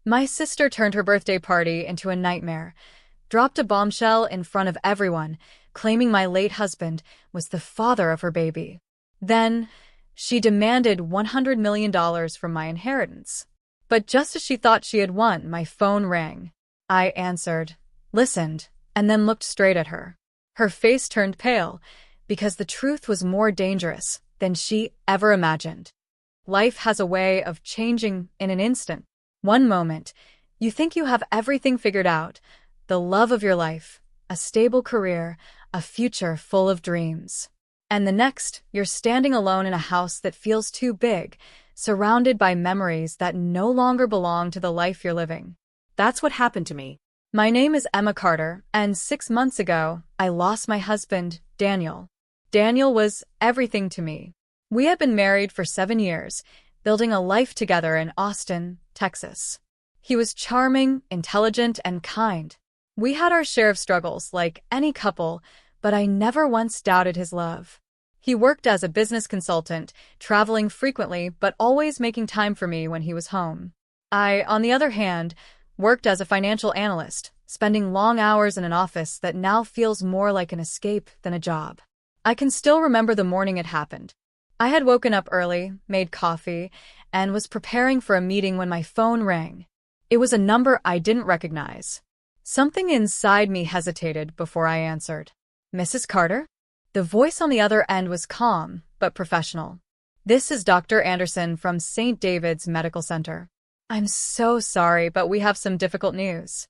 My sister turned her birthday party into a nightmare, dropped a bombshell in front of everyone, claiming my late husband was the father of her baby. Then, she demanded $100 million from my inheritance. But just as she thought she had won, my phone rang. I answered, listened, and then looked straight at her. Her face turned pale, because the truth was more dangerous than she ever imagined. Life has a way of changing in an instant. One moment, you think you have everything figured out, the love of your life, a stable career, a future full of dreams. And the next, you're standing alone in a house that feels too big, surrounded by memories that no longer belong to the life you're living. That's what happened to me. My name is Emma Carter, and 6 months ago, I lost my husband, Daniel. Daniel was everything to me. We had been married for 7 years, building a life together in Austin, Texas. He was charming, intelligent, and kind. We had our share of struggles, like any couple, but I never once doubted his love. He worked as a business consultant, traveling frequently but always making time for me when he was home. I, on the other hand, worked as a financial analyst, spending long hours in an office that now feels more like an escape than a job. I can still remember the morning it happened. I had woken up early, made coffee, and was preparing for a meeting when my phone rang. It was a number I didn't recognize. Something inside me hesitated before I answered. Mrs. Carter? The voice on the other end was calm, but professional. This is Dr. Anderson from St. David's Medical Center. I'm so sorry, but we have some difficult news.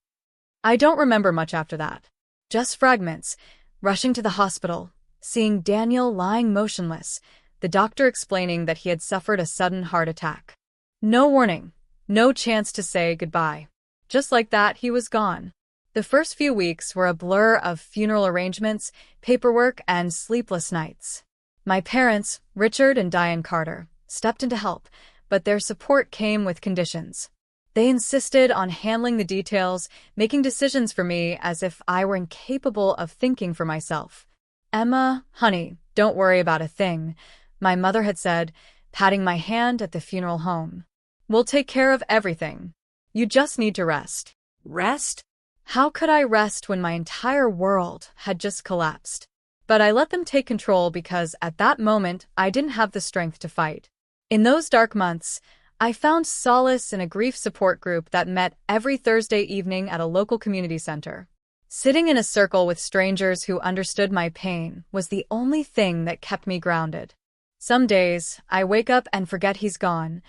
I don't remember much after that. Just fragments, rushing to the hospital, seeing Daniel lying motionless, the doctor explaining that he had suffered a sudden heart attack. No warning, no chance to say goodbye. Just like that, he was gone. The first few weeks were a blur of funeral arrangements, paperwork, and sleepless nights. My parents, Richard and Diane Carter, stepped in to help, but their support came with conditions. They insisted on handling the details, making decisions for me as if I were incapable of thinking for myself. Emma, honey, don't worry about a thing, my mother had said, patting my hand at the funeral home. We'll take care of everything. You just need to rest. Rest? How could I rest when my entire world had just collapsed? But I let them take control because at that moment I didn't have the strength to fight. In those dark months, I found solace in a grief support group that met every Thursday evening at a local community center. Sitting in a circle with strangers who understood my pain was the only thing that kept me grounded. Some days, I wake up and forget he's gone.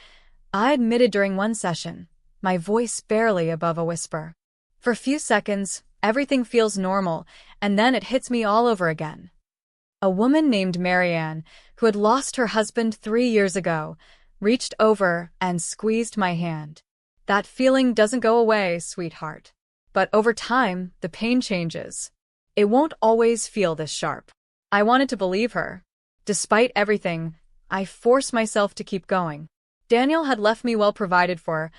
I admitted during one session, my voice barely above a whisper. For a few seconds, everything feels normal, and then it hits me all over again. A woman named Marianne, who had lost her husband 3 years ago, reached over and squeezed my hand. That feeling doesn't go away, sweetheart. But over time, the pain changes. It won't always feel this sharp. I wanted to believe her. Despite everything, I forced myself to keep going. Daniel had left me well provided for,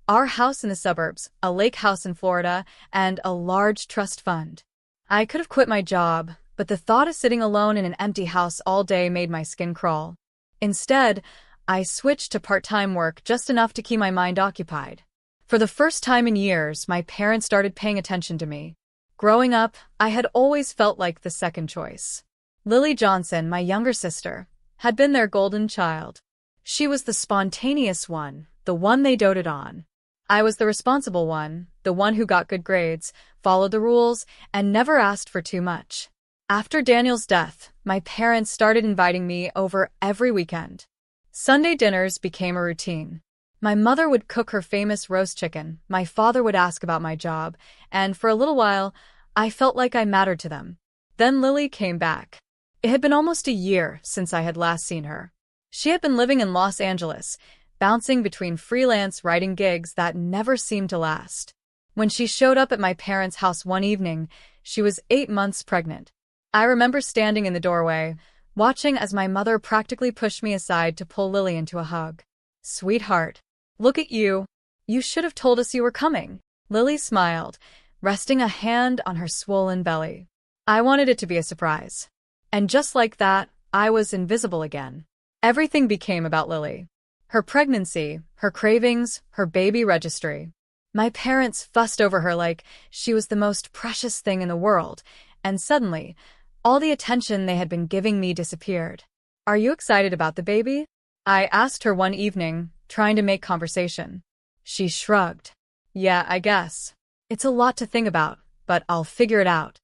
our house in the suburbs, a lake house in Florida, and a large trust fund. I could have quit my job, but the thought of sitting alone in an empty house all day made my skin crawl. Instead, I switched to part-time work just enough to keep my mind occupied. For the first time in years, my parents started paying attention to me. Growing up, I had always felt like the second choice. Lily Johnson, my younger sister, had been their golden child. She was the spontaneous one, the one they doted on. I was the responsible one, the one who got good grades, followed the rules, and never asked for too much. After Daniel's death, my parents started inviting me over every weekend. Sunday dinners became a routine. My mother would cook her famous roast chicken, my father would ask about my job, and for a little while, I felt like I mattered to them. Then Lily came back. It had been almost a year since I had last seen her. She had been living in Los Angeles, bouncing between freelance writing gigs that never seemed to last. When she showed up at my parents' house one evening, she was 8 months pregnant. I remember standing in the doorway, watching as my mother practically pushed me aside to pull Lily into a hug. "Sweetheart, look at you. You should have told us you were coming." Lily smiled, resting a hand on her swollen belly. I wanted it to be a surprise. And just like that, I was invisible again. Everything became about Lily. Her pregnancy, her cravings, her baby registry. My parents fussed over her like she was the most precious thing in the world, and suddenly, all the attention they had been giving me disappeared. "Are you excited about the baby?" I asked her one evening, trying to make conversation. She shrugged. "Yeah, I guess. It's a lot to think about, but I'll figure it out."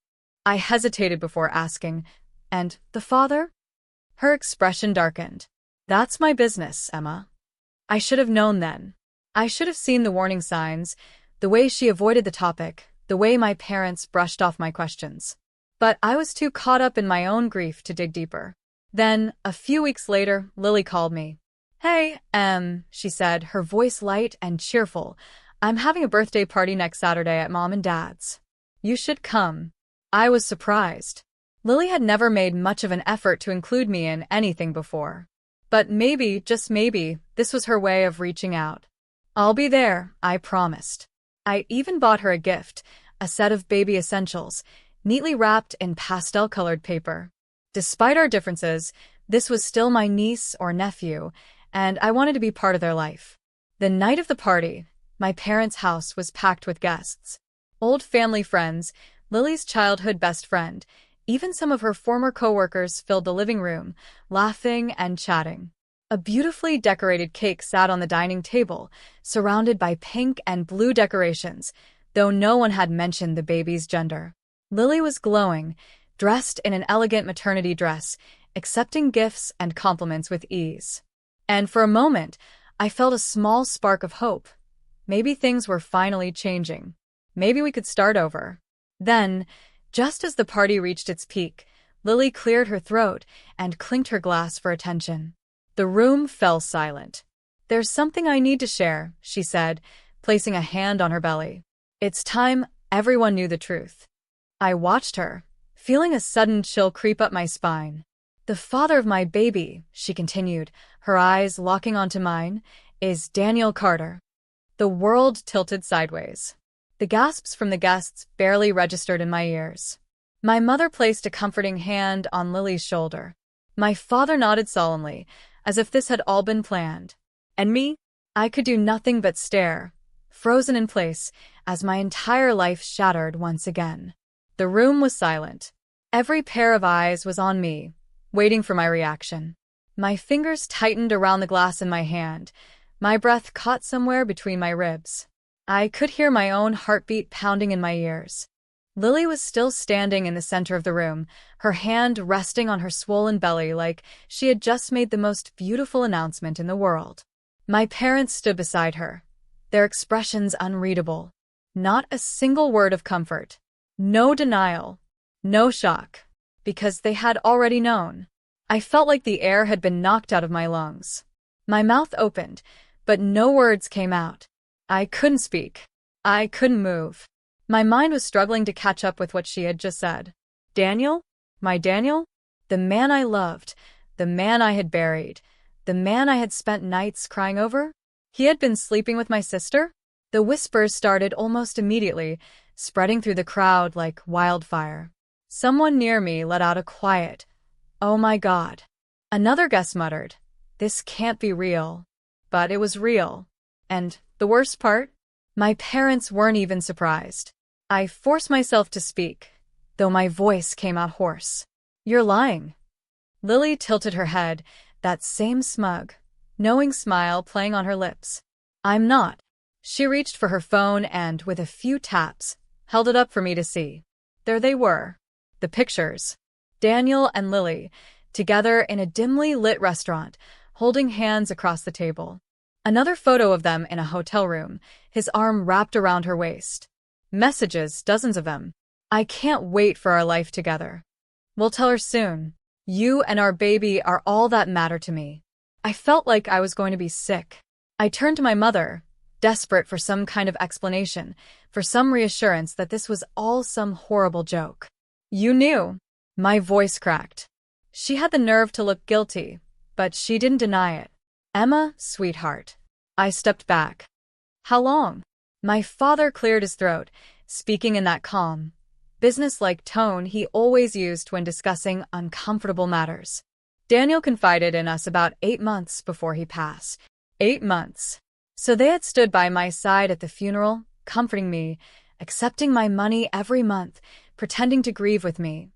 I hesitated before asking, "And the father?" Her expression darkened. "That's my business, Emma." I should have known then. I should have seen the warning signs, the way she avoided the topic, the way my parents brushed off my questions. But I was too caught up in my own grief to dig deeper. Then, a few weeks later, Lily called me. "Hey, she said, her voice light and cheerful. "I'm having a birthday party next Saturday at Mom and Dad's. You should come." I was surprised. Lily had never made much of an effort to include me in anything before. But maybe, just maybe, this was her way of reaching out. "I'll be there," I promised. I even bought her a gift, a set of baby essentials, neatly wrapped in pastel-colored paper. Despite our differences, this was still my niece or nephew, and I wanted to be part of their life. The night of the party, my parents' house was packed with guests. Old family friends, Lily's childhood best friend, even some of her former coworkers filled the living room, laughing and chatting. A beautifully decorated cake sat on the dining table, surrounded by pink and blue decorations, though no one had mentioned the baby's gender. Lily was glowing, dressed in an elegant maternity dress, accepting gifts and compliments with ease. And for a moment, I felt a small spark of hope. Maybe things were finally changing. Maybe we could start over. Then, just as the party reached its peak, Lily cleared her throat and clinked her glass for attention. The room fell silent. "There's something I need to share," she said, placing a hand on her belly. It's time everyone knew the truth. I watched her, feeling a sudden chill creep up my spine. "The father of my baby," she continued, her eyes locking onto mine, "is Daniel Carter." The world tilted sideways. The gasps from the guests barely registered in my ears. My mother placed a comforting hand on Lily's shoulder. My father nodded solemnly, as if this had all been planned. And me? I could do nothing but stare, frozen in place, as my entire life shattered once again. The room was silent. Every pair of eyes was on me, waiting for my reaction. My fingers tightened around the glass in my hand. My breath caught somewhere between my ribs. I could hear my own heartbeat pounding in my ears. Lily was still standing in the center of the room, her hand resting on her swollen belly like she had just made the most beautiful announcement in the world. My parents stood beside her, their expressions unreadable. Not a single word of comfort. No denial. No shock. Because they had already known. I felt like the air had been knocked out of my lungs. My mouth opened, but no words came out. I couldn't speak. I couldn't move. My mind was struggling to catch up with what she had just said. Daniel? My Daniel? The man I loved, the man I had buried, the man I had spent nights crying over? He had been sleeping with my sister? The whispers started almost immediately, spreading through the crowd like wildfire. Someone near me let out a quiet, "Oh my God." Another guest muttered, "This can't be real." But it was real. And the worst part? My parents weren't even surprised. I forced myself to speak, though my voice came out hoarse. "You're lying." Lily tilted her head, that same smug, knowing smile playing on her lips. "I'm not." She reached for her phone and, with a few taps, held it up for me to see. There they were. The pictures. Daniel and Lily, together in a dimly lit restaurant, holding hands across the table. Another photo of them in a hotel room, his arm wrapped around her waist. Messages, dozens of them. "I can't wait for our life together. We'll tell her soon. You and our baby are all that matter to me." I felt like I was going to be sick. I turned to my mother, desperate for some kind of explanation, for some reassurance that this was all some horrible joke. "You knew." My voice cracked. She had the nerve to look guilty, but she didn't deny it. "Emma, sweetheart." I stepped back. "How long?" My father cleared his throat, speaking in that calm, business-like tone he always used when discussing uncomfortable matters. "Daniel confided in us about 8 months before he passed." 8 months. So they had stood by my side at the funeral, comforting me, accepting my money every month, pretending to grieve with me,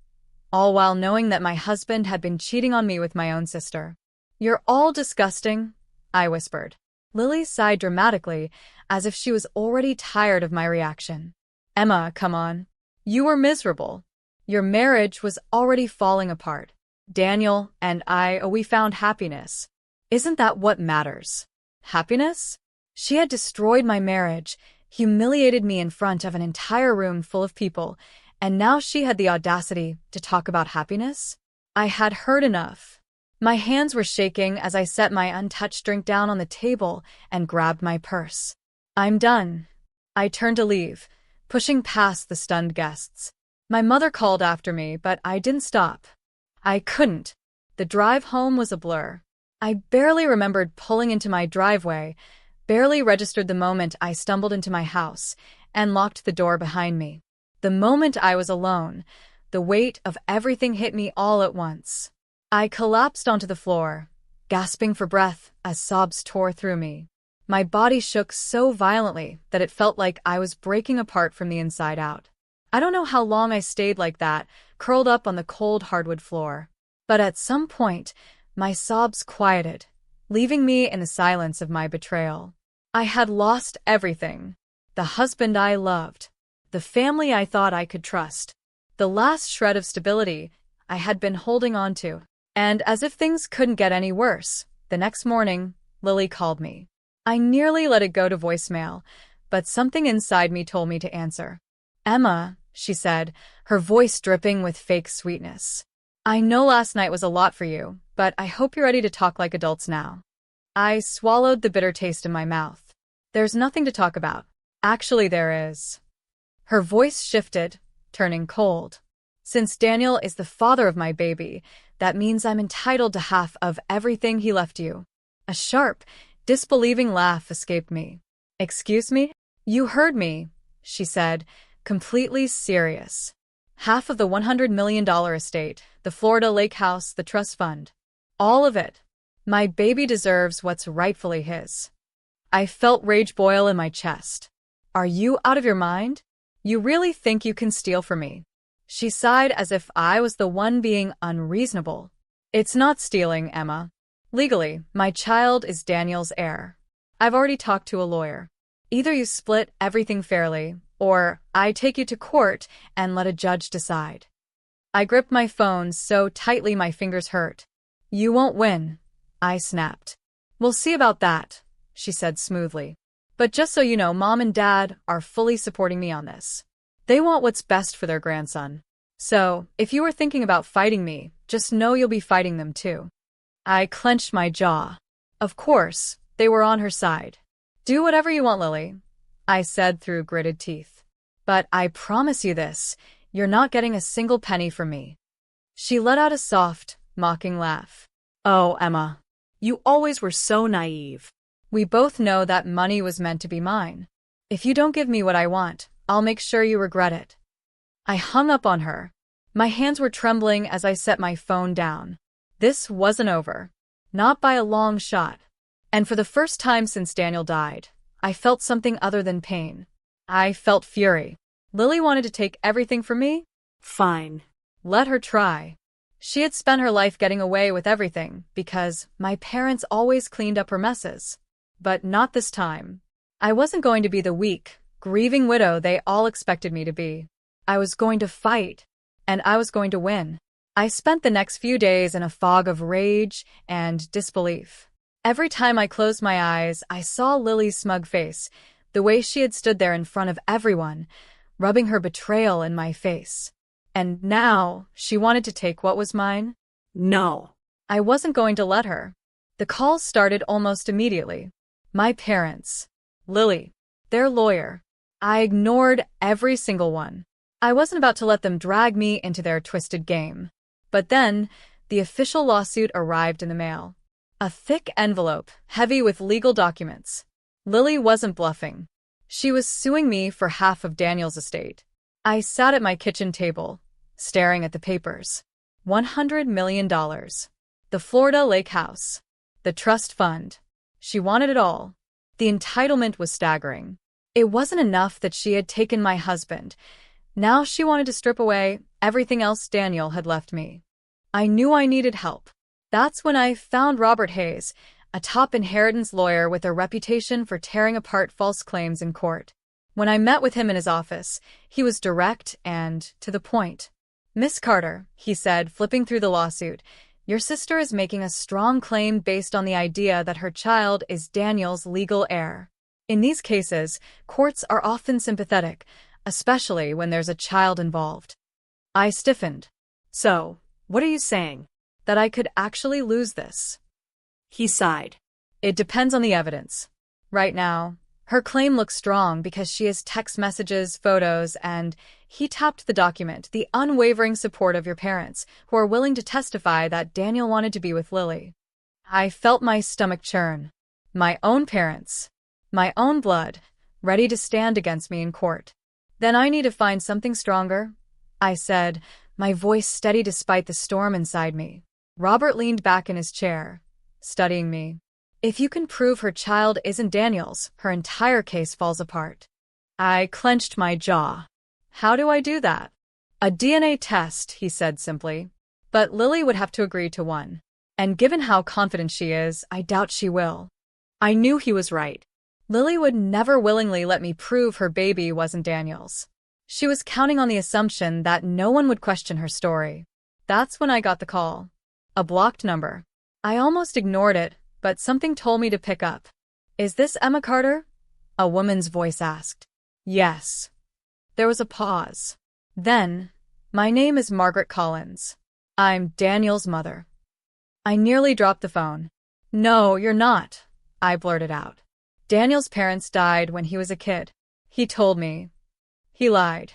all while knowing that my husband had been cheating on me with my own sister. "You're all disgusting," I whispered. Lily sighed dramatically, as if she was already tired of my reaction. "Emma, come on. You were miserable. Your marriage was already falling apart. Daniel and we found happiness. Isn't that what matters? Happiness?" She had destroyed my marriage, humiliated me in front of an entire room full of people, and now she had the audacity to talk about happiness? I had heard enough. My hands were shaking as I set my untouched drink down on the table and grabbed my purse. "I'm done." I turned to leave, pushing past the stunned guests. My mother called after me, but I didn't stop. I couldn't. The drive home was a blur. I barely remembered pulling into my driveway, barely registered the moment I stumbled into my house and locked the door behind me. The moment I was alone, the weight of everything hit me all at once. I collapsed onto the floor, gasping for breath as sobs tore through me. My body shook so violently that it felt like I was breaking apart from the inside out. I don't know how long I stayed like that, curled up on the cold hardwood floor. But at some point, my sobs quieted, leaving me in the silence of my betrayal. I had lost everything. The husband I loved. The family I thought I could trust. The last shred of stability I had been holding on to. And as if things couldn't get any worse, the next morning, Lily called me. I nearly let it go to voicemail, but something inside me told me to answer. "Emma," she said, her voice dripping with fake sweetness. "I know last night was a lot for you, but I hope you're ready to talk like adults now." I swallowed the bitter taste in my mouth. "There's nothing to talk about." "Actually, there is." Her voice shifted, turning cold. "Since Daniel is the father of my baby, that means I'm entitled to half of everything he left you." A sharp, disbelieving laugh escaped me. "Excuse me?" "You heard me," she said, completely serious. "Half of the $100 million estate, the Florida lake house, the trust fund. All of it. My baby deserves what's rightfully his." I felt rage boil in my chest. "Are you out of your mind? You really think you can steal from me?" She sighed as if I was the one being unreasonable. "It's not stealing, Emma. Legally, my child is Daniel's heir. I've already talked to a lawyer. Either you split everything fairly, or I take you to court and let a judge decide." I gripped my phone so tightly my fingers hurt. "You won't win," I snapped. "We'll see about that," she said smoothly. "But just so you know, Mom and Dad are fully supporting me on this. They want what's best for their grandson. So, if you were thinking about fighting me, just know you'll be fighting them too." I clenched my jaw. Of course, they were on her side. "Do whatever you want, Lily," I said through gritted teeth. "But I promise you this, you're not getting a single penny from me." She let out a soft, mocking laugh. "Oh, Emma. You always were so naive." "We both know that money was meant to be mine. If you don't give me what I want, I'll make sure you regret it." I hung up on her. My hands were trembling as I set my phone down. This wasn't over. Not by a long shot. And for the first time since Daniel died, I felt something other than pain. I felt fury. Lily wanted to take everything from me? Fine. Let her try. She had spent her life getting away with everything because my parents always cleaned up her messes. But not this time. I wasn't going to be the weak, grieving widow they all expected me to be. I was going to fight, and I was going to win. I spent the next few days in a fog of rage and disbelief. Every time I closed my eyes, I saw Lily's smug face, the way she had stood there in front of everyone, rubbing her betrayal in my face. And now, she wanted to take what was mine? No. I wasn't going to let her. The calls started almost immediately. My parents. Lily. Their lawyer. I ignored every single one. I wasn't about to let them drag me into their twisted game. But then, the official lawsuit arrived in the mail. A thick envelope, heavy with legal documents. Lily wasn't bluffing. She was suing me for half of Daniel's estate. I sat at my kitchen table, staring at the papers. $100 million. The Florida lake house. The trust fund. She wanted it all. The entitlement was staggering. It wasn't enough that she had taken my husband. Now she wanted to strip away everything else Daniel had left me. I knew I needed help. That's when I found Robert Hayes, a top inheritance lawyer with a reputation for tearing apart false claims in court. When I met with him in his office, he was direct and to the point. "Miss Carter," he said, flipping through the lawsuit, "your sister is making a strong claim based on the idea that her child is Daniel's legal heir. In these cases, courts are often sympathetic, especially when there's a child involved." I stiffened. So, what are you saying? That I could actually lose this. He sighed. It depends on the evidence. Right now, her claim looks strong because she has text messages, photos, and he tapped the document, the unwavering support of your parents, who are willing to testify that Daniel wanted to be with Lily. I felt my stomach churn. My own parents, my own blood, ready to stand against me in court. Then I need to find something stronger, I said, my voice steady despite the storm inside me. Robert leaned back in his chair, studying me. "If you can prove her child isn't Daniel's, her entire case falls apart." I clenched my jaw. "How do I do that?" "A DNA test," he said simply. "But Lily would have to agree to one. And given how confident she is, I doubt she will." I knew he was right. Lily would never willingly let me prove her baby wasn't Daniel's. She was counting on the assumption that no one would question her story. That's when I got the call. A blocked number. I almost ignored it, but something told me to pick up. "Is this Emma Carter?" a woman's voice asked. "Yes." There was a pause. Then, "My name is Margaret Collins. I'm Daniel's mother." I nearly dropped the phone. "No, you're not," I blurted out. "Daniel's parents died when he was a kid. He told me." "He lied."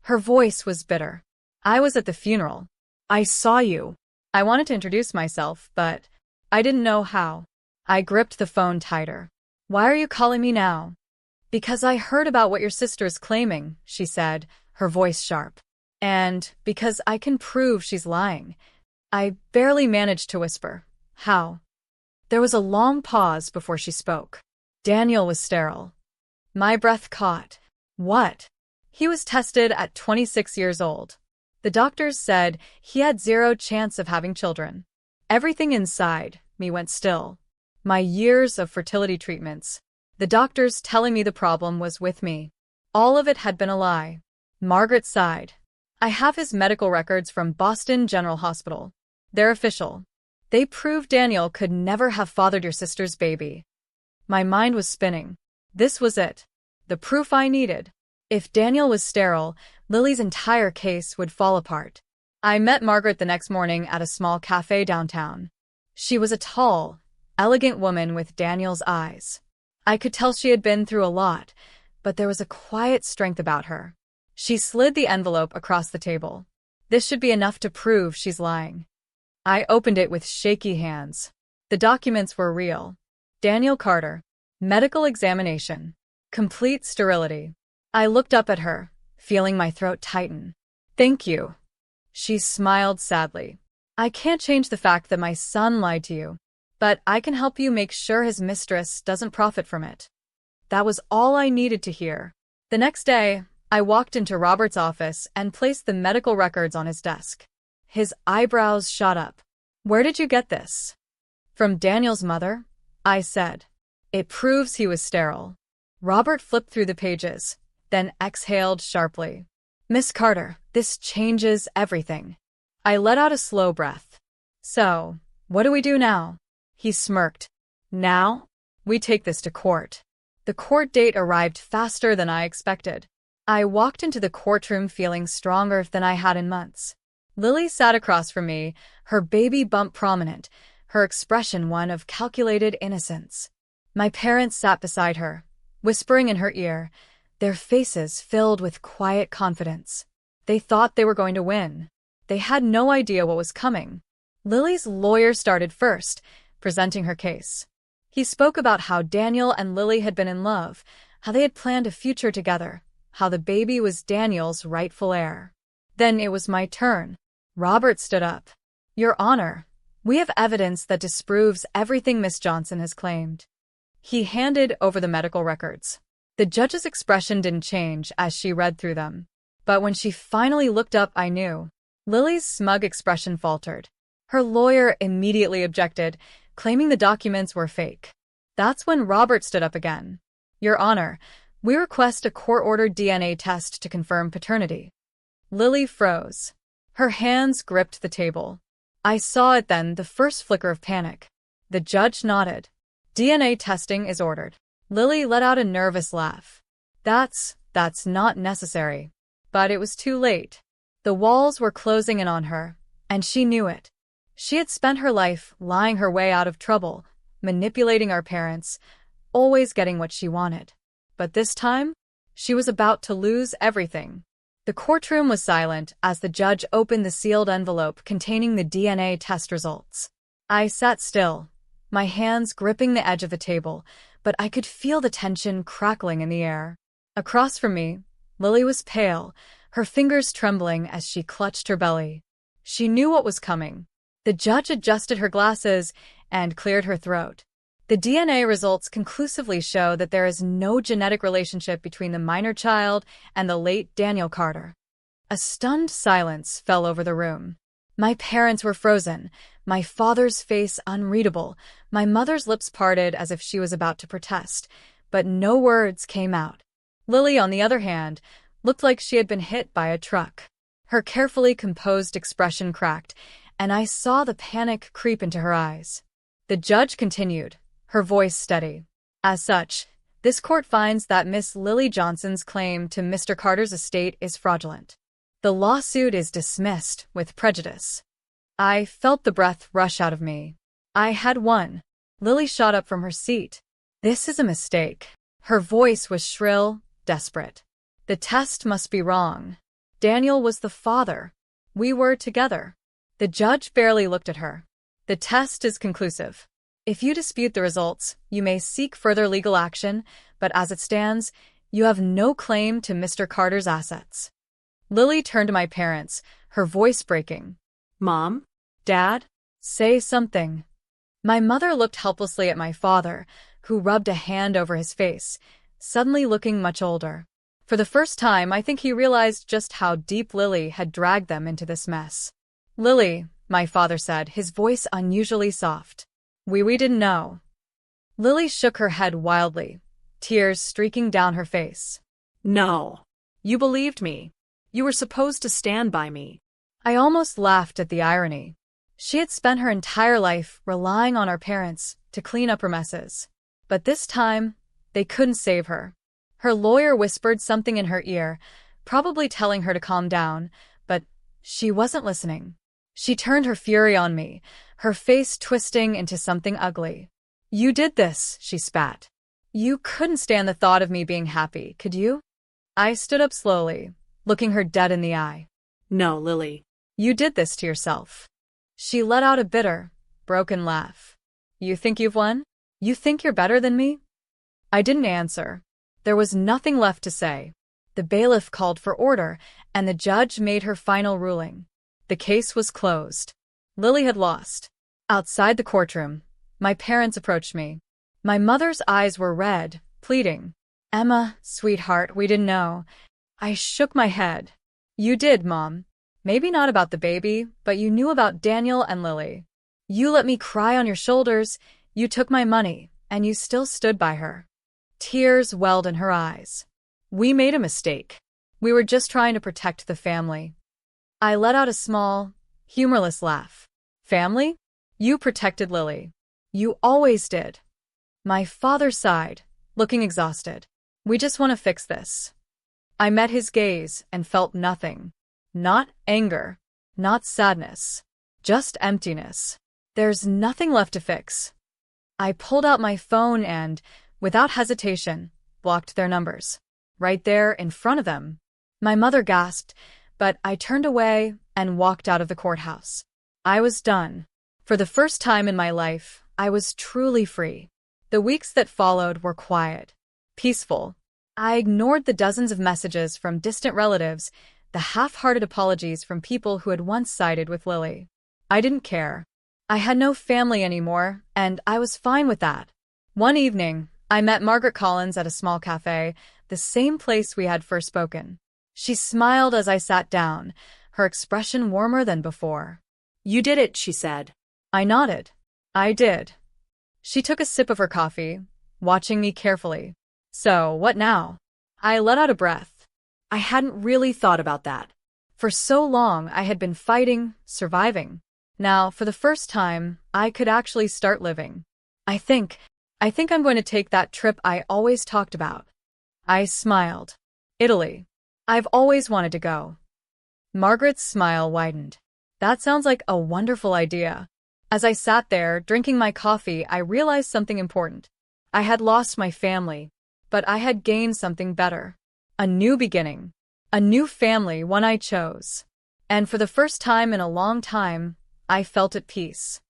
Her voice was bitter. "I was at the funeral. I saw you." I wanted to introduce myself, but I didn't know how. I gripped the phone tighter. "Why are you calling me now?" "Because I heard about what your sister is claiming," she said, her voice sharp. "And because I can prove she's lying." I barely managed to whisper, "How?" There was a long pause before she spoke. "Daniel was sterile." My breath caught. "What?" "He was tested at 26 years old. The doctors said he had zero chance of having children." Everything inside me went still. My years of fertility treatments, the doctors telling me the problem was with me. All of it had been a lie. Margaret sighed. "I have his medical records from Boston General Hospital. They're official. They prove Daniel could never have fathered your sister's baby." My mind was spinning. This was it. The proof I needed. If Daniel was sterile, Lily's entire case would fall apart. I met Margaret the next morning at a small cafe downtown. She was a tall, elegant woman with Daniel's eyes. I could tell she had been through a lot, but there was a quiet strength about her. She slid the envelope across the table. "This should be enough to prove she's lying." I opened it with shaky hands. The documents were real. Daniel Carter. Medical examination. Complete sterility. I looked up at her, feeling my throat tighten. "Thank you." She smiled sadly. "I can't change the fact that my son lied to you, but I can help you make sure his mistress doesn't profit from it." That was all I needed to hear. The next day, I walked into Robert's office and placed the medical records on his desk. His eyebrows shot up. "Where did you get this?" "From Daniel's mother," I said. "It proves he was sterile." Robert flipped through the pages, then exhaled sharply. "Miss Carter, this changes everything." I let out a slow breath. "So, what do we do now?" He smirked. "Now? We take this to court." The court date arrived faster than I expected. I walked into the courtroom feeling stronger than I had in months. Lily sat across from me, her baby bump prominent, her expression one of calculated innocence. My parents sat beside her, whispering in her ear, their faces filled with quiet confidence. They thought they were going to win. They had no idea what was coming. Lily's lawyer started first, presenting her case. He spoke about how Daniel and Lily had been in love, how they had planned a future together, how the baby was Daniel's rightful heir. Then it was my turn. Robert stood up. "Your Honor, we have evidence that disproves everything Miss Johnson has claimed." He handed over the medical records. The judge's expression didn't change as she read through them. But when she finally looked up, I knew. Lily's smug expression faltered. Her lawyer immediately objected, claiming the documents were fake. That's when Robert stood up again. Your Honor, we request a court-ordered DNA test to confirm paternity. Lily froze. Her hands gripped the table. I saw it then, the first flicker of panic. The judge nodded. DNA testing is ordered. Lily let out a nervous laugh. That's not necessary. But it was too late. The walls were closing in on her, and she knew it. She had spent her life lying her way out of trouble, manipulating our parents, always getting what she wanted. But this time, she was about to lose everything. The courtroom was silent as the judge opened the sealed envelope containing the DNA test results. I sat still, my hands gripping the edge of the table, but I could feel the tension crackling in the air. Across from me, Lily was pale, her fingers trembling as she clutched her belly. She knew what was coming. The judge adjusted her glasses and cleared her throat. The DNA results conclusively show that there is no genetic relationship between the minor child and the late Daniel Carter. A stunned silence fell over the room. My parents were frozen, my father's face unreadable, my mother's lips parted as if she was about to protest, but no words came out. Lily, on the other hand, looked like she had been hit by a truck. Her carefully composed expression cracked, and I saw the panic creep into her eyes. The judge continued, her voice steady. As such, this court finds that Miss Lily Johnson's claim to Mr. Carter's estate is fraudulent. The lawsuit is dismissed with prejudice. I felt the breath rush out of me. I had won. Lily shot up from her seat. This is a mistake. Her voice was shrill, desperate. The test must be wrong. Daniel was the father. We were together. The judge barely looked at her. The test is conclusive. If you dispute the results, you may seek further legal action, but as it stands, you have no claim to Mr. Carter's assets. Lily turned to my parents, her voice breaking. Mom? Dad? Say something. My mother looked helplessly at my father, who rubbed a hand over his face, suddenly looking much older. For the first time, I think he realized just how deep Lily had dragged them into this mess. Lily, my father said, his voice unusually soft. We didn't know. Lily shook her head wildly, tears streaking down her face. No. You believed me. You were supposed to stand by me. I almost laughed at the irony. She had spent her entire life relying on our parents to clean up her messes. But this time, they couldn't save her. Her lawyer whispered something in her ear, probably telling her to calm down, but she wasn't listening. She turned her fury on me, her face twisting into something ugly. You did this, she spat. You couldn't stand the thought of me being happy, could you? I stood up slowly, looking her dead in the eye. No, Lily. You did this to yourself. She let out a bitter, broken laugh. You think you've won? You think you're better than me? I didn't answer. There was nothing left to say. The bailiff called for order, and the judge made her final ruling. The case was closed. Lily had lost. Outside the courtroom, my parents approached me. My mother's eyes were red, pleading. Emma, sweetheart, we didn't know. I shook my head. You did, Mom. Maybe not about the baby, but you knew about Daniel and Lily. You let me cry on your shoulders, you took my money, and you still stood by her. Tears welled in her eyes. We made a mistake. We were just trying to protect the family. I let out a small, humorless laugh. Family? You protected Lily. You always did. My father sighed, looking exhausted. We just want to fix this. I met his gaze and felt nothing. Not anger, not sadness, just emptiness. There's nothing left to fix. I pulled out my phone and, without hesitation, blocked their numbers. Right there in front of them. My mother gasped, but I turned away and walked out of the courthouse. I was done. For the first time in my life, I was truly free. The weeks that followed were quiet, peaceful. I ignored the dozens of messages from distant relatives, the half-hearted apologies from people who had once sided with Lily. I didn't care. I had no family anymore, and I was fine with that. One evening, I met Margaret Collins at a small cafe, the same place we had first spoken. She smiled as I sat down, her expression warmer than before. You did it, she said. I nodded. I did. She took a sip of her coffee, watching me carefully. So, what now? I let out a breath. I hadn't really thought about that. For so long, I had been fighting, surviving. Now, for the first time, I could actually start living. I think I'm going to take that trip I always talked about. I smiled. Italy. I've always wanted to go. Margaret's smile widened. That sounds like a wonderful idea. As I sat there, drinking my coffee, I realized something important. I had lost my family, but I had gained something better. A new beginning. A new family, one I chose. And for the first time in a long time, I felt at peace.